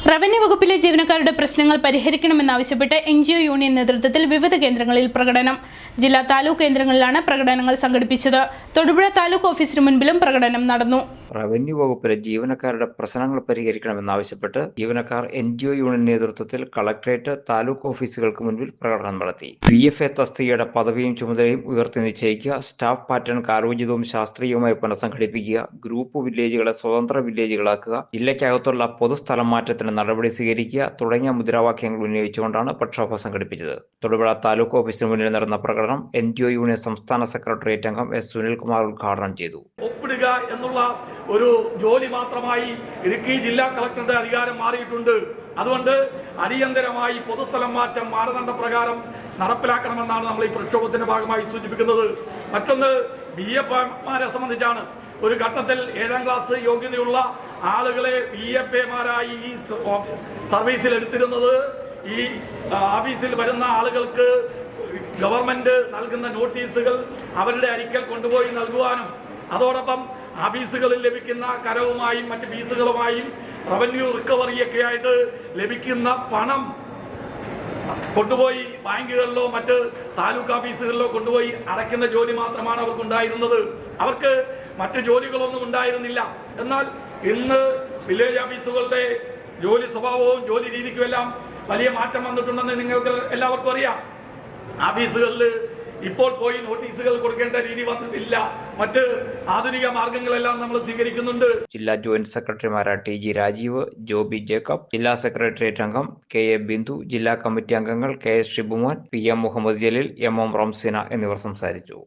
Revenue വകുപ്പിലെ ജീവനക്കാരുടെ പ്രശ്നങ്ങൾ പരിഹരിക്കണമെന്നാവശ്യപ്പെട്ട് NGO യൂണിയൻ നേതൃത്വത്തിൽ വിവിധ കേന്ദ്രങ്ങളിൽ പ്രകടനം. ജില്ലാ താലൂക്ക് കേന്ദ്രങ്ങളിലാണ് പ്രകടനങ്ങൾ സംഘടിപ്പിച്ചത്. തൊടുപുഴ താലൂക്ക് ഓഫീസിന് മുൻപിലും പ്രകടനം നടന്നു. റവന്യൂ വകുപ്പിലെ ജീവനക്കാരുടെ പ്രശ്നങ്ങൾ പരിഹരിക്കണമെന്നാവശ്യപ്പെട്ട് ജീവനക്കാർ NGO യൂണിയൻ നേതൃത്വത്തിൽ കളക്ടറേറ്റ്, താലൂക്ക് ഓഫീസുകൾക്ക് മുൻപിൽ പ്രകടനം നടത്തി. PFA തസ്തികയുടെ പദവിയും ചുമതലയും ഉയർത്തി നിശ്ചയിക്കുക, സ്റ്റാഫ് പാറ്റേൺ കാലോചിതവും ശാസ്ത്രീയവുമായി പുനഃസംഘടിപ്പിക്കുക, ഗ്രൂപ്പ് വില്ലേജുകളെ സ്വതന്ത്ര വില്ലേജുകളാക്കുക, ജില്ലയ്ക്കകത്തുള്ള പൊതുസ്ഥലം മാറ്റത്തിന് നടപടി സ്വീകരിക്കുക തുടങ്ങിയ മുദ്രാവാക്യങ്ങൾ ഉന്നയിച്ചുകൊണ്ടാണ് പ്രക്ഷോഭം സംഘടിപ്പിച്ചത്. തൊടുപുഴ താലൂക്ക് ഓഫീസിന് മുന്നിൽ നടന്ന പ്രകടനം NGO യൂണിയൻ സംസ്ഥാന സെക്രട്ടേറിയറ്റ് അംഗം S. സുനിൽകുമാർ ഉദ്ഘാടനം ചെയ്തു. ഒപ്പിടുക എന്നുള്ള ഒരു ജോലി മാത്രമായി ഇടുക്കി ജില്ലാ കളക്ടറുടെ അധികാരം മാറിയിട്ടുണ്ട്. അതുകൊണ്ട് അടിയന്തരമായി പൊതുസ്ഥലം മാറ്റം മാനദണ്ഡ പ്രകാരം നടപ്പിലാക്കണമെന്നാണ് നമ്മൾ ഈ പ്രക്ഷോഭത്തിന്റെ ഭാഗമായി സൂചിപ്പിക്കുന്നത്. മറ്റൊന്ന് BFമാരെ സംബന്ധിച്ചാണ്. ഒരു ഘട്ടത്തിൽ 7ാം ക്ലാസ് യോഗ്യതയുള്ള ആളുകളെ BFമാരായി ഈ സർവീസിൽ എടുത്തിരുന്നത്. ഈ ഓഫീസിൽ വരുന്ന ആളുകൾക്ക് ഗവൺമെന്റ് നൽകുന്ന നോട്ടീസുകൾ അവരുടെ അരിക്കൽ കൊണ്ടുപോയി നൽകുവാനും അതോടൊപ്പം ഓഫീസുകളിൽ ലഭിക്കുന്ന കരവുമായും മറ്റ് ഫീസുകളുമായും റവന്യൂ റിക്കവറിയൊക്കെ ആയിട്ട് ലഭിക്കുന്ന പണം കൊണ്ടുപോയി ബാങ്കുകളിലോ മറ്റ് താലൂക്ക് ഓഫീസുകളിലോ കൊണ്ടുപോയി അടയ്ക്കുന്ന ജോലി മാത്രമാണ് അവർക്കുണ്ടായിരുന്നത്. അവർക്ക് മറ്റ് ജോലികളൊന്നും ഉണ്ടായിരുന്നില്ല. എന്നാൽ ഇന്ന് വില്ലേജ് ഓഫീസുകളുടെ ജോലി സ്വഭാവവും ജോലി രീതിക്കുമെല്ലാം വലിയ മാറ്റം വന്നിട്ടുണ്ടെന്ന് നിങ്ങൾക്ക് എല്ലാവർക്കും അറിയാം. ഓഫീസുകളിൽ ഇപ്പോൾ പോയി നോട്ടീസുകൾ കൊടുക്കേണ്ട രീതി വന്നിട്ടില്ല. മറ്റ് ആധുനിക മാർഗങ്ങളെല്ലാം നമ്മൾ സ്വീകരിക്കുന്നുണ്ട്. ജില്ലാ ജോയിന്റ് സെക്രട്ടറിമാരായ TG രാജീവ്, ജോബി ജേക്കബ്, ജില്ലാ സെക്രട്ടേറിയറ്റ് അംഗം KA ബിന്ദു, ജില്ലാ കമ്മിറ്റി അംഗങ്ങൾ KS Shibumon, PM Muhammad Jaleel, MM Ramseena എന്നിവർ സംസാരിച്ചു.